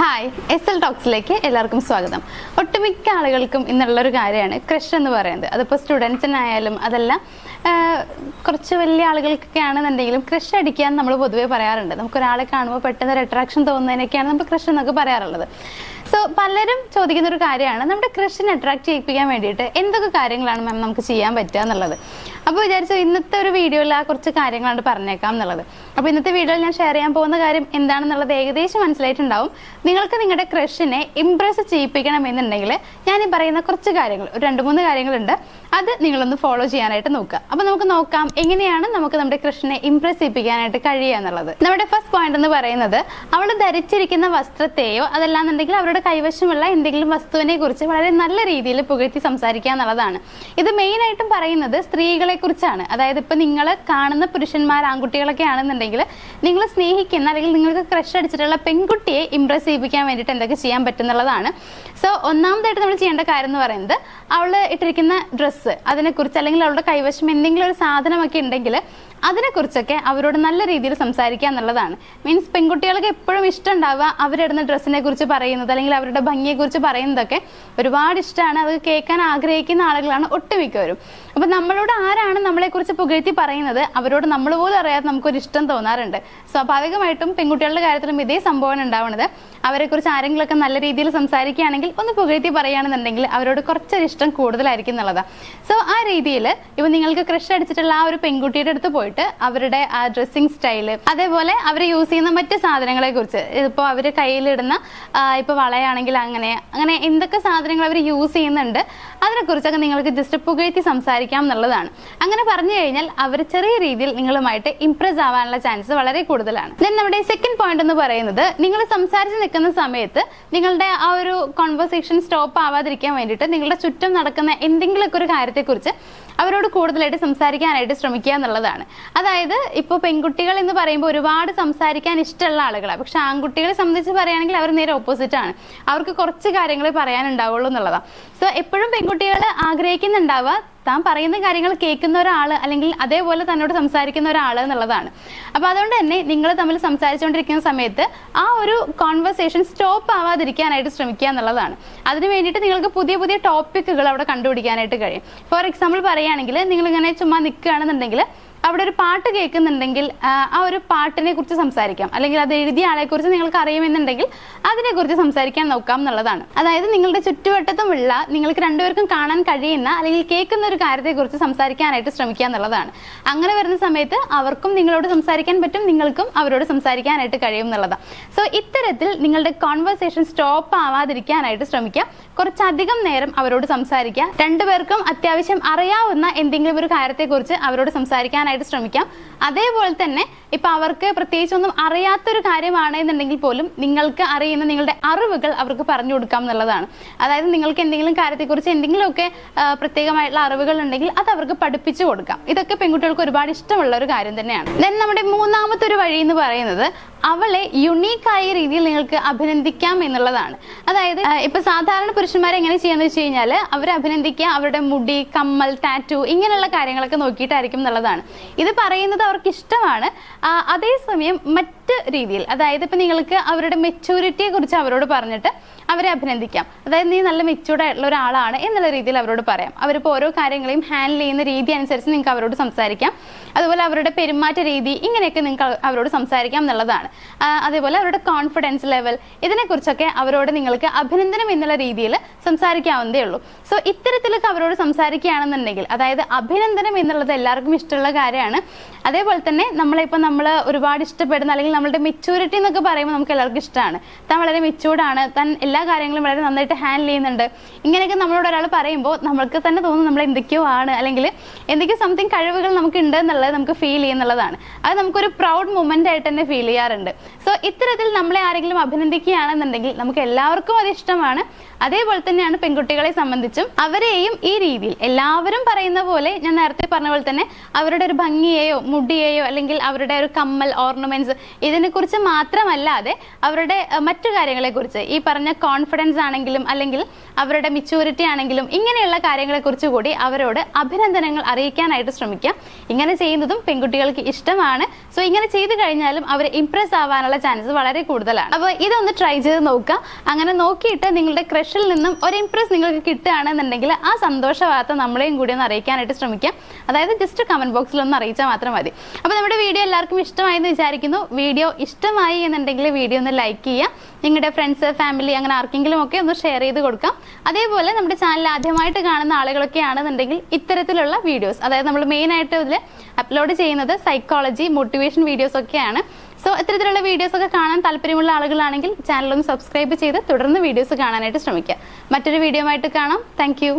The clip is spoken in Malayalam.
ഹായ് SL ടോക്സിലേക്ക് എല്ലാവർക്കും സ്വാഗതം. ഒട്ടുമിക്ക ആളുകൾക്കും ഇന്നുള്ളൊരു കാര്യമാണ് ക്രഷ് എന്ന് പറയുന്നത്. അതിപ്പോൾ സ്റ്റുഡൻസിനായാലും അതല്ല കുറച്ച് വലിയ ആളുകൾക്കൊക്കെ ആണെന്നുണ്ടെങ്കിലും ക്രഷ് അടിക്കാൻ നമ്മൾ പൊതുവേ പറയാറുണ്ട്. നമുക്കൊരാളെ കാണുമ്പോൾ പെട്ടെന്ന് ഒരു അട്രാക്ഷൻ തോന്നുന്നതിനൊക്കെയാണ് നമ്മൾ ക്രഷ് എന്നൊക്കെ പറയാറുള്ളത്. സോ പലരും ചോദിക്കുന്ന ഒരു കാര്യമാണ്, നമ്മുടെ ക്രഷിനെ അട്രാക്ട് ചെയ്യിപ്പിക്കാൻ വേണ്ടിയിട്ട് എന്തൊക്കെ കാര്യങ്ങളാണ് മാം നമുക്ക് ചെയ്യാൻ പറ്റുക എന്നുള്ളത്. അപ്പോൾ വിചാരിച്ചു ഇന്നത്തെ ഒരു വീഡിയോയിൽ ആ കുറച്ച് കാര്യങ്ങളാണ് പറഞ്ഞേക്കാം എന്നുള്ളത്. അപ്പോൾ ഇന്നത്തെ വീഡിയോയിൽ ഞാൻ ഷെയർ ചെയ്യാൻ പോകുന്ന കാര്യം എന്താണെന്നുള്ളത് ഏകദേശം മനസ്സിലായിട്ടുണ്ടാവും. നിങ്ങൾക്ക് നിങ്ങളുടെ ക്രഷിനെ ഇംപ്രസ് ചെയ്യിപ്പിക്കണമെന്നുണ്ടെങ്കിൽ ഞാൻ ഈ പറയുന്ന കുറച്ച് കാര്യങ്ങൾ, ഒരു 2-3 കാര്യങ്ങളുണ്ട്, അത് നിങ്ങളൊന്ന് ഫോളോ ചെയ്യാനായിട്ട് നോക്കുക. അപ്പോൾ നമുക്ക് നോക്കാം എങ്ങനെയാണ് നമുക്ക് നമ്മുടെ ക്രഷിനെ ഇംപ്രസ് ചെയ്യിപ്പിക്കാനായിട്ട് കഴിയുക എന്നുള്ളത്. നമ്മുടെ ഫസ്റ്റ് പോയിന്റ് എന്ന് പറയുന്നത്, അവൾ ധരിച്ചിരിക്കുന്ന വസ്ത്രത്തെയോ അതല്ലാന്നുണ്ടെങ്കിൽ അവരുടെ കൈവശമുള്ള എന്തെങ്കിലും വസ്തുവിനെ കുറിച്ച് വളരെ നല്ല രീതിയിൽ പുകഴ്ത്തി സംസാരിക്കുക എന്നുള്ളതാണ്. ഇത് മെയിൻ ആയിട്ടും പറയുന്നത് സ്ത്രീകളെ കുറിച്ചാണ്. അതായത് ഇപ്പൊ നിങ്ങൾ കാണുന്ന പുരുഷന്മാർ, ആൺകുട്ടികളൊക്കെ ആണെന്നുണ്ടെങ്കിൽ നിങ്ങൾ സ്നേഹിക്കുന്ന അല്ലെങ്കിൽ നിങ്ങൾക്ക് ക്രഷ് അടിച്ചിട്ടുള്ള പെൺകുട്ടിയെ ഇംപ്രസ് ചെയ്യിപ്പിക്കാൻ വേണ്ടിയിട്ട് എന്തൊക്കെ ചെയ്യാൻ പറ്റുന്നുള്ളതാണ്. സോ ഒന്നാമതായിട്ട് നമ്മൾ ചെയ്യേണ്ട കാര്യം എന്ന് പറയുന്നത്, അവൾ ഇട്ടിരിക്കുന്ന ഡ്രസ്സ് അതിനെക്കുറിച്ച് അല്ലെങ്കിൽ അവളുടെ കൈവശം എന്തെങ്കിലും ഒരു സാധനമൊക്കെ ഉണ്ടെങ്കിൽ അതിനെക്കുറിച്ചൊക്കെ അവരോട് നല്ല രീതിയിൽ സംസാരിക്കുക എന്നുള്ളതാണ്. മീൻസ് പെൺകുട്ടികൾക്ക് എപ്പോഴും ഇഷ്ടം ഉണ്ടാവുക അവരിടുന്ന ഡ്രസ്സിനെ കുറിച്ച് പറയുന്നത് അല്ലെങ്കിൽ അവരുടെ ഭംഗിയെക്കുറിച്ച് പറയുന്നതൊക്കെ ഒരുപാട് ഇഷ്ടമാണ്. അത് കേൾക്കാൻ ആഗ്രഹിക്കുന്ന ആളുകളാണ് ഒട്ടുമിക്കവരും. അപ്പൊ നമ്മളോട് ആരാണ് നമ്മളെക്കുറിച്ച് പുകഴ്ത്തി പറയുന്നത്, അവരോട് നമ്മൾ പോലും അറിയാതെ നമുക്കൊരു ഇഷ്ടം തോന്നാറുണ്ട്. സ്വാഭാവികമായിട്ടും പെൺകുട്ടികളുടെ കാര്യത്തിലും ഇതേ സംഭവമാണ് ഉണ്ടാവുന്നത്. അവരെക്കുറിച്ച് ആരെങ്കിലുമൊക്കെ നല്ല രീതിയിൽ സംസാരിക്കുകയാണെങ്കിൽ, ഒന്ന് പുകഴ്ത്തി പറയുകയാണെന്നുണ്ടെങ്കിൽ അവരോട് കുറച്ചൊരു ഇഷ്ടം കൂടുതലായിരിക്കും എന്നുള്ളതാണ്. സോ ആ രീതിയിൽ ഇപ്പൊ നിങ്ങൾക്ക് ക്രഷ് അടിച്ചിട്ടുള്ള ആ ഒരു പെൺകുട്ടിയുടെ അടുത്ത് പോയിട്ട് അവരുടെ ആ ഡ്രസ്സിങ് സ്റ്റൈല്, അതേപോലെ അവർ യൂസ് ചെയ്യുന്ന മറ്റ് സാധനങ്ങളെ കുറിച്ച്, ഇപ്പോൾ അവർ കയ്യിലിടുന്ന ഇപ്പൊ വളയാണെങ്കിൽ അങ്ങനെ അങ്ങനെ എന്തൊക്കെ സാധനങ്ങൾ അവർ യൂസ് ചെയ്യുന്നുണ്ട് അതിനെക്കുറിച്ചൊക്കെ നിങ്ങൾക്ക് ജസ്റ്റ് പുകഴ്ത്തി സംസാരിക്കാം എന്നുള്ളതാണ്. അങ്ങനെ പറഞ്ഞു കഴിഞ്ഞാൽ അവർ ചെറിയ രീതിയിൽ നിങ്ങളുമായിട്ട് ഇംപ്രസ് ആവാനുള്ള ചാൻസ് വളരെ കൂടുതലാണ്. ദെൻ നമ്മുടെ സെക്കൻഡ് പോയിന്റ് എന്ന് പറയുന്നത്, നിങ്ങൾ സംസാരിച്ച് നിൽക്കുന്ന സമയത്ത് നിങ്ങളുടെ ആ ഒരു കോൺവെർസേഷൻ സ്റ്റോപ്പ് ആവാതിരിക്കാൻ വേണ്ടിയിട്ട് നിങ്ങളുടെ ചുറ്റും നടക്കുന്ന എന്തെങ്കിലുമൊക്കെ ഒരു കാര്യത്തെക്കുറിച്ച് അവരോട് കൂടുതലായിട്ട് സംസാരിക്കാനായിട്ട് ശ്രമിക്കുക എന്നുള്ളതാണ്. അതായത് ഇപ്പോൾ പെൺകുട്ടികൾ എന്ന് പറയുമ്പോൾ ഒരുപാട് സംസാരിക്കാൻ ഇഷ്ടമുള്ള ആളുകളാണ്. പക്ഷെ ആൺകുട്ടികളെ സംബന്ധിച്ച് പറയുകയാണെങ്കിൽ അവർ നേരെ ഓപ്പോസിറ്റ് ആണ്. അവർക്ക് കുറച്ച് കാര്യങ്ങളെ പറയാനുണ്ടാവുള്ളൂ എന്നുള്ളതാണ്. സോ എപ്പോഴും പെൺകുട്ടികൾ ആഗ്രഹിക്കുന്നുണ്ടാവുക താൻ പറയുന്ന കാര്യങ്ങൾ കേൾക്കുന്ന ഒരാൾ അല്ലെങ്കിൽ അതേപോലെ തന്നോട് സംസാരിക്കുന്ന ഒരാൾ എന്നുള്ളതാണ്. അപ്പൊ അതുകൊണ്ട് തന്നെ നിങ്ങൾ തമ്മിൽ സംസാരിച്ചുകൊണ്ടിരിക്കുന്ന സമയത്ത് ആ ഒരു കോൺവെർസേഷൻ സ്റ്റോപ്പ് ആവാതിരിക്കാനായിട്ട് ശ്രമിക്കുക എന്നുള്ളതാണ്. അതിന് വേണ്ടിയിട്ട് നിങ്ങൾക്ക് പുതിയ പുതിയ ടോപ്പിക്കുകൾ അവിടെ കണ്ടുപിടിക്കാനായിട്ട് കഴിയും. ഫോർ എക്സാമ്പിൾ പറയുകയാണെങ്കിൽ, നിങ്ങൾ ഇങ്ങനെ ചുമ്മാ നിൽക്കുകയാണെന്നുണ്ടെങ്കിൽ അവിടെ ഒരു പാട്ട് കേൾക്കുന്നുണ്ടെങ്കിൽ ആ ഒരു പാട്ടിനെ കുറിച്ച് സംസാരിക്കാം. അല്ലെങ്കിൽ അത് എഴുതിയ ആളെ കുറിച്ച് നിങ്ങൾക്ക് അറിയുമെന്നുണ്ടെങ്കിൽ അതിനെക്കുറിച്ച് സംസാരിക്കാൻ നോക്കാം എന്നുള്ളതാണ്. അതായത് നിങ്ങളുടെ ചുറ്റുവട്ടത്തുമുള്ള നിങ്ങൾക്ക് രണ്ടുപേർക്കും കാണാൻ കഴിയുന്ന അല്ലെങ്കിൽ കേൾക്കുന്ന ഒരു കാര്യത്തെക്കുറിച്ച് സംസാരിക്കാനായിട്ട് ശ്രമിക്കുക എന്നുള്ളതാണ്. അങ്ങനെ വരുന്ന സമയത്ത് അവർക്കും നിങ്ങളോട് സംസാരിക്കാൻ പറ്റും, നിങ്ങൾക്കും അവരോട് സംസാരിക്കാനായിട്ട് കഴിയും എന്നുള്ളതാണ്. സോ ഇത്തരത്തിൽ നിങ്ങളുടെ കോൺവെർസേഷൻ സ്റ്റോപ്പ് ആവാതിരിക്കാനായിട്ട് ശ്രമിക്കുക. കുറച്ചധികം നേരം അവരോട് സംസാരിക്കുക. രണ്ടുപേർക്കും അത്യാവശ്യം അറിയാവുന്ന എന്തെങ്കിലും ഒരു കാര്യത്തെക്കുറിച്ച് അവരോട് സംസാരിക്കാൻ ശ്രമിക്കാം. അതേപോലെ തന്നെ ഇപ്പൊ അവർക്ക് പ്രത്യേകിച്ച് ഒന്നും അറിയാത്തൊരു കാര്യമാണ് എന്നുണ്ടെങ്കിൽ പോലും നിങ്ങൾക്ക് അറിയുന്ന നിങ്ങളുടെ അറിവുകൾ അവർക്ക് പറഞ്ഞു കൊടുക്കാം എന്നുള്ളതാണ്. അതായത് നിങ്ങൾക്ക് എന്തെങ്കിലും കാര്യത്തെക്കുറിച്ച് എന്തെങ്കിലുമൊക്കെ പ്രത്യേകമായിട്ടുള്ള അറിവുകൾ ഉണ്ടെങ്കിൽ അത് അവർക്ക് പഠിപ്പിച്ചു കൊടുക്കാം. ഇതൊക്കെ പെൺകുട്ടികൾക്ക് ഒരുപാട് ഇഷ്ടമുള്ള ഒരു കാര്യം തന്നെയാണ്. ദെൻ നമ്മുടെ മൂന്നാമത്തെ ഒരു വഴി എന്ന് പറയുന്നത്, അവളെ യുണീക്കായ രീതിയിൽ നിങ്ങൾക്ക് അഭിനന്ദിക്കാം എന്നുള്ളതാണ്. അതായത് ഇപ്പൊ സാധാരണ പുരുഷന്മാരെ എങ്ങനെ ചെയ്യാന്ന് വെച്ച് കഴിഞ്ഞാൽ, അവരെ അഭിനന്ദിക്കുക അവരുടെ മുടി, കമ്മൽ, ടാറ്റു ഇങ്ങനെയുള്ള കാര്യങ്ങളൊക്കെ നോക്കിയിട്ടായിരിക്കും എന്നുള്ളതാണ്. ഇത് പറയുന്നത് അവർക്ക് ഇഷ്ടമാണ്. അതേസമയം മറ്റ് രീതിയിൽ, അതായത് ഇപ്പൊ നിങ്ങൾക്ക് അവരുടെ മെച്ചൂരിറ്റിയെ കുറിച്ച് അവരോട് പറഞ്ഞിട്ട് അവരെ അഭിനന്ദിക്കാം. അതായത് നീ നല്ല മെച്ചൂർഡ് ആയിട്ടുള്ള ഒരാളാണ് എന്നുള്ള രീതിയിൽ അവരോട് പറയാം. അവരിപ്പോൾ ഓരോ കാര്യങ്ങളെയും ഹാൻഡിൽ ചെയ്യുന്ന രീതി അനുസരിച്ച് നിങ്ങൾക്ക് അവരോട് സംസാരിക്കാം. അതുപോലെ അവരുടെ പെരുമാറ്റ രീതി ഇങ്ങനെയൊക്കെ നിങ്ങൾക്ക് അവരോട് സംസാരിക്കാം എന്നുള്ളതാണ്. അതേപോലെ അവരുടെ കോൺഫിഡൻസ് ലെവൽ ഇതിനെക്കുറിച്ചൊക്കെ അവരോട് നിങ്ങൾക്ക് അഭിനന്ദനം എന്നുള്ള രീതിയിൽ സംസാരിക്കാവുന്നതേ ഉള്ളൂ. സോ ഇത്തരത്തിലൊക്കെ അവരോട് സംസാരിക്കുകയാണെന്നുണ്ടെങ്കിൽ, അതായത് അഭിനന്ദനം എന്നുള്ളത് എല്ലാവർക്കും ഇഷ്ടമുള്ള കാര്യമാണ്. അതേപോലെ തന്നെ നമ്മൾ ഒരുപാട് ഇഷ്ടപ്പെടുന്ന അല്ലെങ്കിൽ നമ്മളുടെ മെച്ചൂരിറ്റി എന്നൊക്കെ പറയുമ്പോൾ നമുക്ക് എല്ലാവർക്കും ഇഷ്ടമാണ്. താൻ വളരെ മെച്ചൂർഡാണ്, താൻ എല്ലാ കാര്യങ്ങളും വളരെ നന്നായിട്ട് ഹാൻഡിൽ ചെയ്യുന്നുണ്ട്, ഇങ്ങനെയൊക്കെ നമ്മളോട് ഒരാൾ പറയുമ്പോൾ നമ്മൾക്ക് തന്നെ തോന്നും നമ്മൾ എന്തൊക്കെയോ ആണ്, അല്ലെങ്കിൽ എന്തൊക്കെയോ സംതിങ് കഴിവുകൾ നമുക്ക് ഉണ്ട് എന്നുള്ളത് നമുക്ക് ഫീൽ ചെയ്യുന്നുള്ളതാണ്. അത് നമുക്കൊരു പ്രൗഡ് മൊമെന്റ് ആയിട്ട് തന്നെ ഫീൽ ചെയ്യാറുണ്ട്. സോ ഇത്തരത്തിൽ നമ്മളെ ആരെങ്കിലും അഭിനന്ദിക്കുകയാണെന്നുണ്ടെങ്കിൽ നമുക്ക് എല്ലാവർക്കും അത് ഇഷ്ടമാണ്. അതേപോലെ തന്നെയാണ് പെൺകുട്ടികളെ സംബന്ധിച്ചും. അവരെയും ഈ രീതിയിൽ എല്ലാവരും പറയുന്ന പോലെ, ഞാൻ നേരത്തെ പറഞ്ഞ പോലെ തന്നെ അവരുടെ ഒരു ഭംഗിയെയോ മുടിയെയോ അല്ലെങ്കിൽ അവരുടെ ഒരു കമ്മൽ, ഓർണമെന്റ്സ് ഇതിനെക്കുറിച്ച് മാത്രമല്ലാതെ അവരുടെ മറ്റു കാര്യങ്ങളെക്കുറിച്ച്, ഈ പറഞ്ഞ കോൺഫിഡൻസ് ആണെങ്കിലും അല്ലെങ്കിൽ അവരുടെ മെച്യൂരിറ്റി ആണെങ്കിലും ഇങ്ങനെയുള്ള കാര്യങ്ങളെക്കുറിച്ച് കൂടി അവരോട് അഭിനന്ദനങ്ങൾ അറിയിക്കാനായിട്ട് ശ്രമിക്കാം. ഇങ്ങനെ ചെയ്യുന്നതും പെൺകുട്ടികൾക്ക് ഇഷ്ടമാണ്. സോ ഇങ്ങനെ ചെയ്തു കഴിഞ്ഞാലും അവർ ഇംപ്രസ് ആവാനുള്ള ചാൻസ് വളരെ കൂടുതലാണ്. അപ്പോൾ ഇതൊന്ന് ട്രൈ ചെയ്ത് നോക്കുക. അങ്ങനെ നോക്കിയിട്ട് നിങ്ങളുടെ ക്രഷിൽ നിന്നും ഒരു ഇംപ്രസ് നിങ്ങൾക്ക് കിട്ടുകയാണെന്നുണ്ടെങ്കിൽ ആ സന്തോഷ വാർത്ത നമ്മളെയും കൂടി ഒന്ന് അറിയിക്കാനായിട്ട് ശ്രമിക്കാം. അതായത് ജസ്റ്റ് കമന്റ് ബോക്സിൽ ഒന്ന് അറിയിച്ചാൽ മാത്രം മതി. അപ്പോൾ നമ്മുടെ വീഡിയോ എല്ലാവർക്കും ഇഷ്ടമായി എന്ന് വിചാരിക്കുന്നു. വീഡിയോ ഇഷ്ടമായി എന്നുണ്ടെങ്കിൽ വീഡിയോ ഒന്ന് ലൈക്ക് ചെയ്യുക. നിങ്ങളുടെ ഫ്രണ്ട്സ്, ഫാമിലി അങ്ങനെ ആർക്കെങ്കിലും ഒക്കെ ഒന്ന് ഷെയർ ചെയ്ത് കൊടുക്കാം. അതേപോലെ നമ്മുടെ ചാനൽ ആദ്യമായിട്ട് കാണുന്ന ആളുകളൊക്കെ ആണെന്നുണ്ടെങ്കിൽ ഇത്തരത്തിലുള്ള വീഡിയോസ്, അതായത് നമ്മൾ മെയിൻ ആയിട്ട് ഇതിൽ അപ്ലോഡ് ചെയ്യുന്നത് സൈക്കോളജി, മോട്ടിവേഷൻ വീഡിയോസ് ഒക്കെയാണ്. സോ ഇത്തരത്തിലുള്ള വീഡിയോസ് ഒക്കെ കാണാൻ താല്പര്യമുള്ള ആളുകളാണെങ്കിൽ ചാനൽ ഒന്ന് സബ്സ്ക്രൈബ് ചെയ്ത് തുടർന്ന് വീഡിയോസ് കാണാനായിട്ട് ശ്രമിക്കുക. മറ്റൊരു വീഡിയോ ആയിട്ട് കാണാം. താങ്ക്